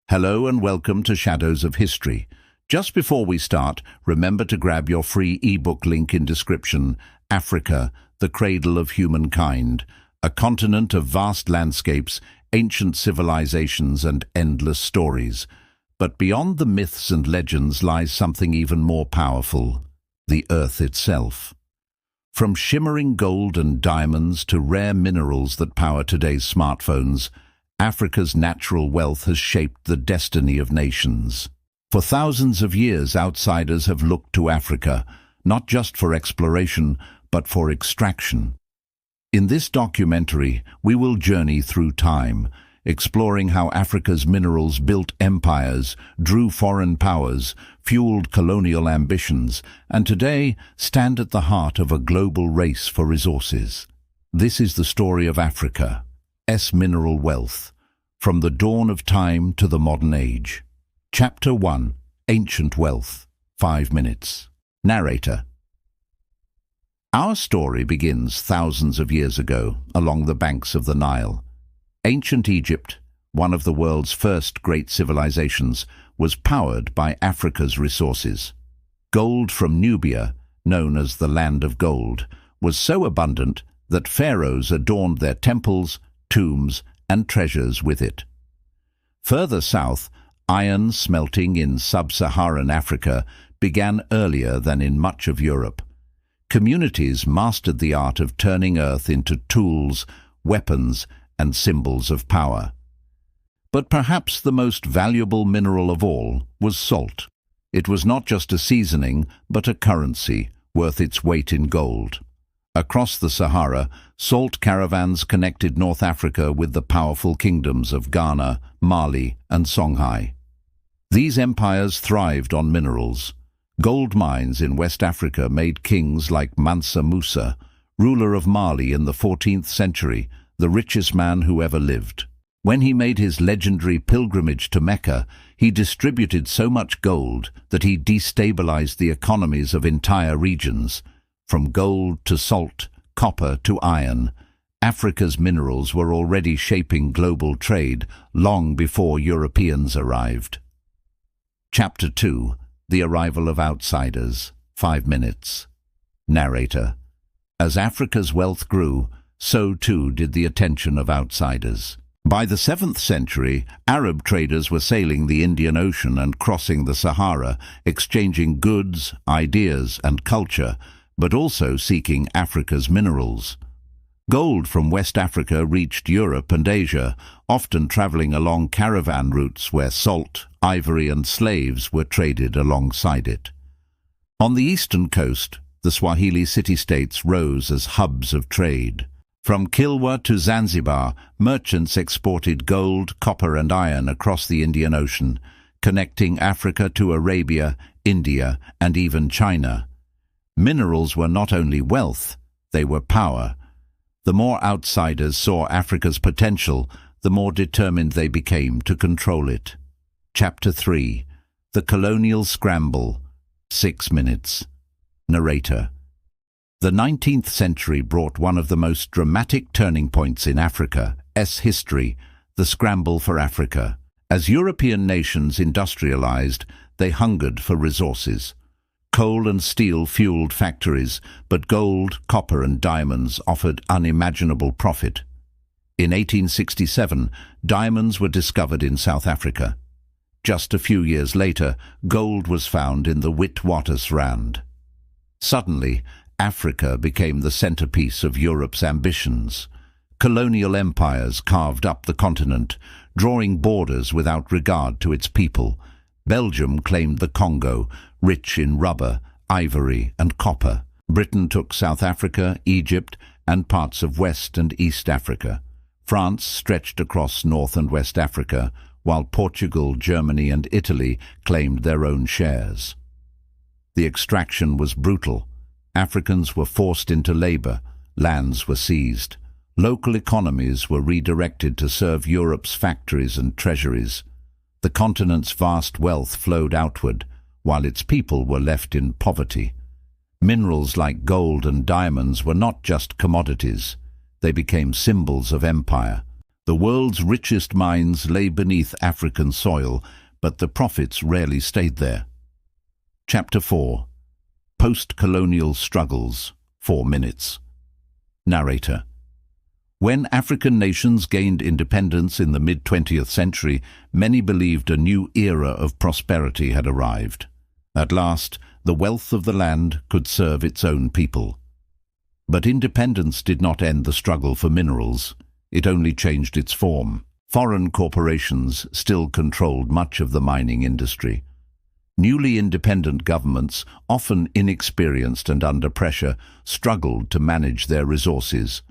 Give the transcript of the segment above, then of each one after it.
Hello and welcome to Shadows of History. Just before we start, remember to grab your free ebook link in description. Africa, the cradle of humankind, a continent of vast landscapes, ancient civilizations and endless stories. But beyond the myths and legends lies something even more powerful, the earth itself. From shimmering gold and diamonds to rare minerals that power today's smartphones, Africa's natural wealth has shaped the destiny of nations. For thousands of years, outsiders have looked to Africa, not just for exploration, but for extraction. In this documentary, we will journey through time, exploring how Africa's minerals built empires, drew foreign powers, fueled colonial ambitions, and today stand at the heart of a global race for resources. This is the story of Africa's mineral wealth, from the dawn of time to the modern age. Chapter 1: Ancient Wealth. 5 minutes. Narrator. Our story begins thousands of years ago, along the banks of the Nile. Ancient Egypt, one of the world's first great civilizations, was powered by Africa's resources. Gold from Nubia, known as the Land of Gold, was so abundant that pharaohs adorned their temples, tombs, and treasures with it. Further south, iron smelting in sub-Saharan Africa began earlier than in much of Europe. Communities mastered the art of turning earth into tools, weapons, and symbols of power. But perhaps the most valuable mineral of all was salt. It was not just a seasoning, but a currency worth its weight in gold. Across the Sahara, salt caravans connected North Africa with the powerful kingdoms of Ghana, Mali, and Songhai. These empires thrived on minerals. Gold mines in West Africa made kings like Mansa Musa, ruler of Mali in the 14th century, the richest man who ever lived. When he made his legendary pilgrimage to Mecca, he distributed so much gold that he destabilized the economies of entire regions. From gold to salt, copper to iron, Africa's minerals were already shaping global trade long before Europeans arrived. Chapter 2: The Arrival of Outsiders. 5 minutes. Narrator. As Africa's wealth grew, so too did the attention of outsiders. By the 7th century, Arab traders were sailing the Indian Ocean and crossing the Sahara, exchanging goods, ideas, and culture, but also seeking Africa's minerals. Gold from West Africa reached Europe and Asia, often traveling along caravan routes where salt, ivory, and slaves were traded alongside it. On the eastern coast, the Swahili city-states rose as hubs of trade. From Kilwa to Zanzibar, merchants exported gold, copper, and iron across the Indian Ocean, connecting Africa to Arabia, India, and even China. Minerals were not only wealth, they were power. The more outsiders saw Africa's potential, the more determined they became to control it. Chapter 3: The Colonial Scramble. 6 minutes. Narrator. The 19th century brought one of the most dramatic turning points in Africa's history, the scramble for Africa. As European nations industrialized, they hungered for resources. Coal and steel fueled factories, but gold, copper, and diamonds offered unimaginable profit. In 1867, diamonds were discovered in South Africa. Just a few years later, gold was found in the Witwatersrand. Suddenly, Africa became the centerpiece of Europe's ambitions. Colonial empires carved up the continent, drawing borders without regard to its people. Belgium claimed the Congo, rich in rubber, ivory, and copper. Britain took South Africa, Egypt, and parts of West and East Africa. France stretched across North and West Africa, while Portugal, Germany, and Italy claimed their own shares. The extraction was brutal. Africans were forced into labor, lands were seized. Local economies were redirected to serve Europe's factories and treasuries. The continent's vast wealth flowed outward, while its people were left in poverty. Minerals like gold and diamonds were not just commodities. They became symbols of empire. The world's richest mines lay beneath African soil, but the profits rarely stayed there. Chapter 4. Post-colonial struggles. 4 minutes. Narrator. When African nations gained independence in the mid-20th century, many believed a new era of prosperity had arrived. At last, the wealth of the land could serve its own people. But independence did not end the struggle for minerals. It only changed its form. Foreign corporations still controlled much of the mining industry. Newly independent governments, often inexperienced and under pressure, struggled to manage their resources.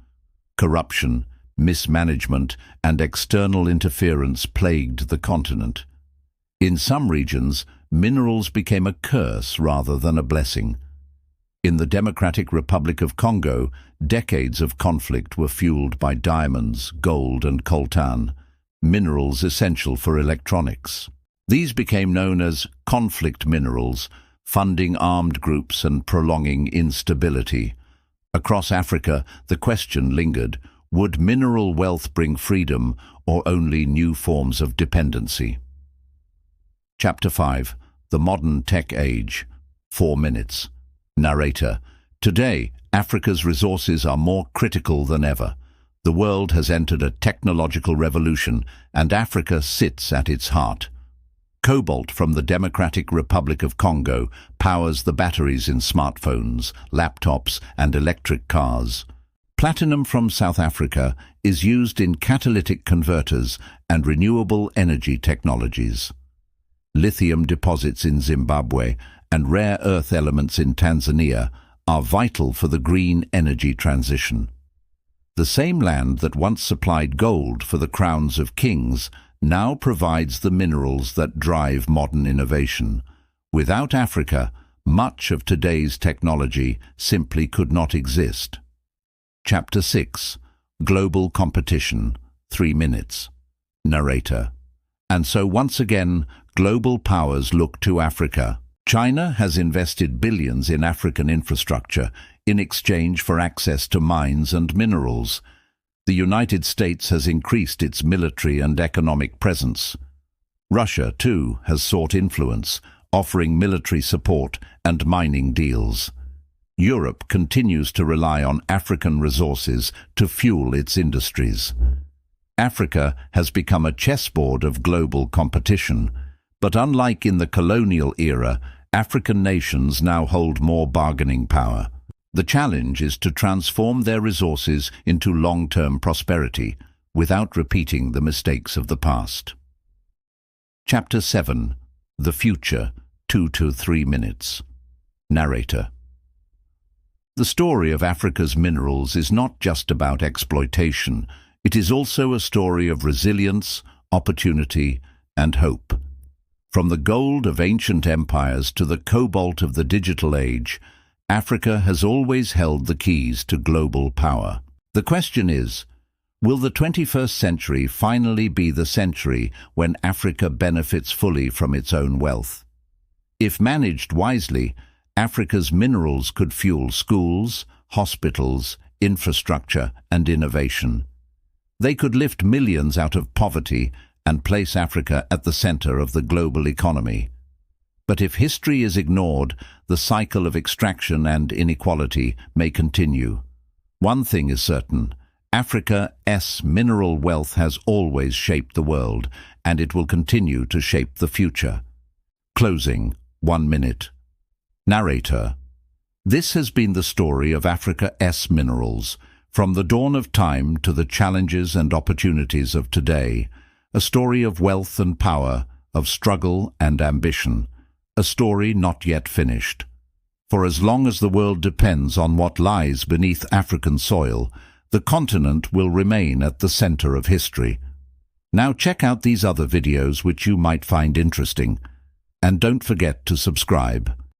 Corruption, mismanagement, and external interference plagued the continent. In some regions, minerals became a curse rather than a blessing. In the Democratic Republic of Congo, decades of conflict were fueled by diamonds, gold, and coltan, minerals essential for electronics. These became known as conflict minerals, funding armed groups and prolonging instability. Across Africa, the question lingered, would mineral wealth bring freedom or only new forms of dependency? Chapter 5. The Modern Tech Age. 4 minutes. Narrator. Today, Africa's resources are more critical than ever. The world has entered a technological revolution, and Africa sits at its heart. Cobalt from the Democratic Republic of Congo powers the batteries in smartphones, laptops, and electric cars. Platinum from South Africa is used in catalytic converters and renewable energy technologies. Lithium deposits in Zimbabwe and rare earth elements in Tanzania are vital for the green energy transition. The same land that once supplied gold for the crowns of kings now provides the minerals that drive modern innovation. Without Africa, much of today's technology simply could not exist. Chapter 6. Global Competition. 3 minutes. Narrator. And so once again, global powers look to Africa. China has invested billions in African infrastructure in exchange for access to mines and minerals. The United States has increased its military and economic presence. Russia, too, has sought influence, offering military support and mining deals. Europe continues to rely on African resources to fuel its industries. Africa has become a chessboard of global competition, but unlike in the colonial era, African nations now hold more bargaining power. The challenge is to transform their resources into long-term prosperity without repeating the mistakes of the past. Chapter 7. The Future. 2 to 3 minutes. Narrator. The story of Africa's minerals is not just about exploitation. It is also a story of resilience, opportunity, and hope. From the gold of ancient empires to the cobalt of the digital age, Africa has always held the keys to global power. The question is, will the 21st century finally be the century when Africa benefits fully from its own wealth? If managed wisely, Africa's minerals could fuel schools, hospitals, infrastructure, and innovation. They could lift millions out of poverty and place Africa at the center of the global economy. But if history is ignored, the cycle of extraction and inequality may continue. One thing is certain, Africa's mineral wealth has always shaped the world, and it will continue to shape the future. Closing. 1 minute. Narrator. This has been the story of Africa's minerals, from the dawn of time to the challenges and opportunities of today, a story of wealth and power, of struggle and ambition. A story not yet finished. For as long as the world depends on what lies beneath African soil, the continent will remain at the center of history. Now check out these other videos which you might find interesting. And don't forget to subscribe.